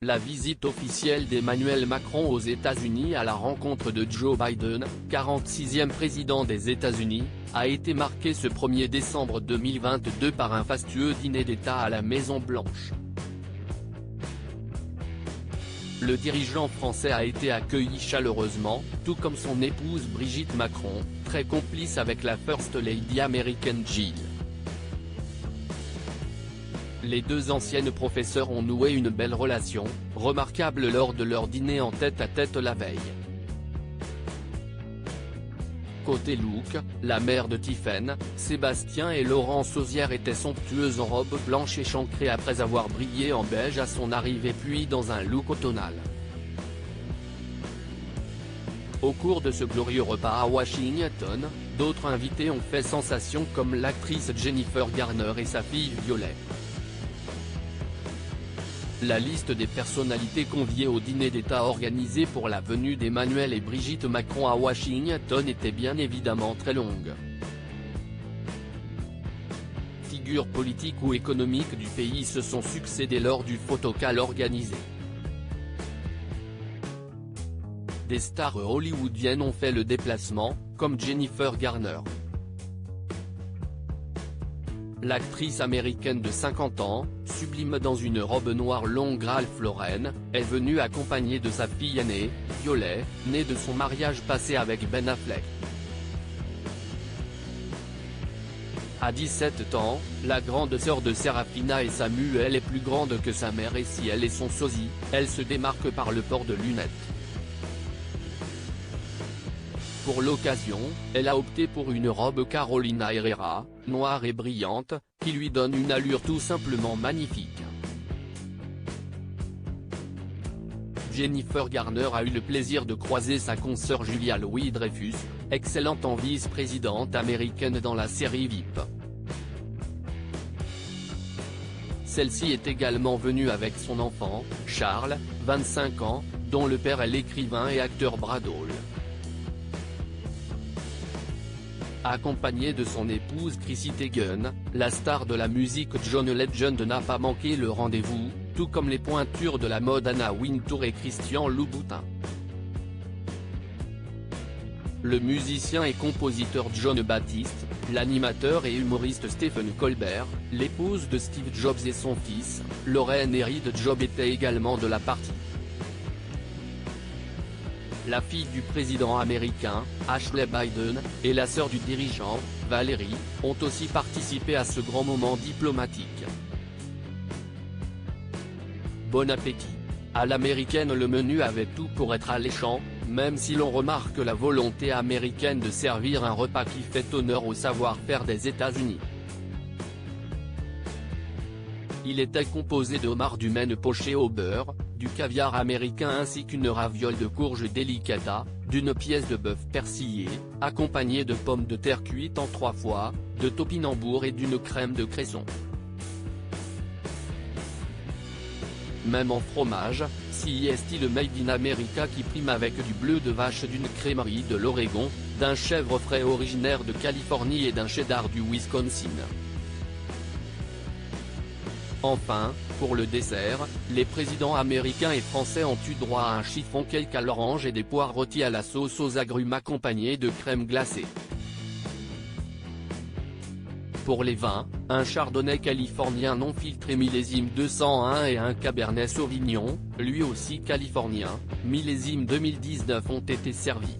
La visite officielle d'Emmanuel Macron aux États-Unis à la rencontre de Joe Biden, 46e président des États-Unis, a été marquée ce 1er décembre 2022 par un fastueux dîner d'État à la Maison-Blanche. Le dirigeant français a été accueilli chaleureusement, tout comme son épouse Brigitte Macron, très complice avec la First Lady américaine Jill. Les deux anciennes professeurs ont noué une belle relation, remarquable lors de leur dîner en tête-à-tête la veille. Côté look, la mère de Tiffen, Sébastien et Laurence Auzière étaient somptueuses en robe blanche échancrée après avoir brillé en beige à son arrivée puis dans un look automnal. Au cours de ce glorieux repas à Washington, d'autres invités ont fait sensation comme l'actrice Jennifer Garner et sa fille Violet. La liste des personnalités conviées au dîner d'État organisé pour la venue d'Emmanuel et Brigitte Macron à Washington était bien évidemment très longue. Figures politiques ou économiques du pays se sont succédé lors du photocall organisé. Des stars hollywoodiennes ont fait le déplacement, comme Jennifer Garner. L'actrice américaine de 50 ans, sublime dans une robe noire longue Ralph Lauren, est venue accompagnée de sa fille aînée, Violet, née de son mariage passé avec Ben Affleck. À 17 ans, la grande sœur de Serafina et Samuel est plus grande que sa mère et si elle est son sosie, elle se démarque par le port de lunettes. Pour l'occasion, elle a opté pour une robe Carolina Herrera, noire et brillante, qui lui donne une allure tout simplement magnifique. Jennifer Garner a eu le plaisir de croiser sa consoeur Julia Louis-Dreyfus, excellente en vice-présidente américaine dans la série VIP. Celle-ci est également venue avec son enfant, Charles, 25 ans, dont le père est l'écrivain et acteur Brad Hall. Accompagnée de son épouse Chrissy Teigen, la star de la musique John Legend n'a pas manqué le rendez-vous, tout comme les pointures de la mode Anna Wintour et Christian Louboutin. Le musicien et compositeur John Baptiste, l'animateur et humoriste Stephen Colbert, l'épouse de Steve Jobs et son fils, Lauren et Reed Jobs étaient également de la partie. La fille du président américain, Ashley Biden, et la sœur du dirigeant, Valérie, ont aussi participé à ce grand moment diplomatique. Bon appétit. À l'américaine, le menu avait tout pour être alléchant, même si l'on remarque la volonté américaine de servir un repas qui fait honneur au savoir-faire des États-Unis. Il était composé de homards du Maine poché au beurre, du caviar américain ainsi qu'une raviole de courge delicata, d'une pièce de bœuf persillé, accompagnée de pommes de terre cuites en 3 fois, de topinambour et d'une crème de cresson. Même en fromage, si est le Made in America qui prime avec du bleu de vache d'une crèmerie de l'Oregon, d'un chèvre frais originaire de Californie et d'un cheddar du Wisconsin. Enfin, pour le dessert, les présidents américains et français ont eu droit à un chiffon cake à l'orange et des poires rôties à la sauce aux agrumes accompagnés de crème glacée. Pour les vins, un chardonnay californien non filtré millésime 201 et un cabernet sauvignon, lui aussi californien, millésime 2019 ont été servis.